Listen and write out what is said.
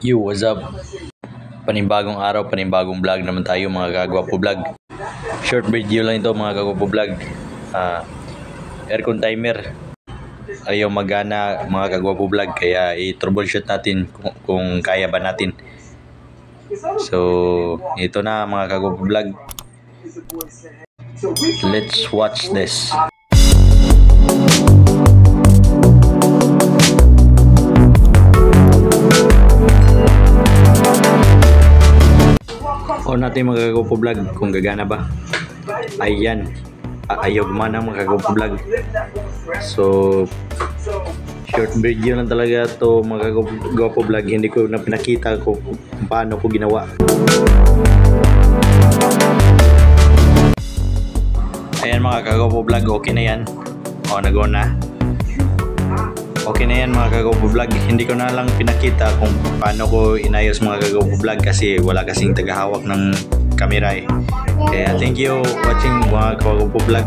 Yo, what's up? Panibagong araw, panibagong vlog naman tayo mga kagwapo vlog. Short video lang ito mga kagwapo vlog. Aircon timer ayaw magana mga kagwapo vlog, kaya i-troubleshoot natin kung kaya ba natin. So, ito na mga kagwapo vlog. Let's watch this. On natin mga kagwapo vlog kung gagana ba. Ayan, ayaw gumana mga kagwapo vlog. So short video lang talaga to mga kagwapo vlog. Hindi ko na pinakita kung paano ko ginawa. Ayan mga kagwapo vlog, okay na yan. Nag-on na. Okay na yan mga kagwapo vlog. Hindi ko na lang pinakita kung paano ko inayos mga kagwapo vlog kasi wala kasing tagahawak ng camera eh. Kaya thank you watching mga kagwapo vlog.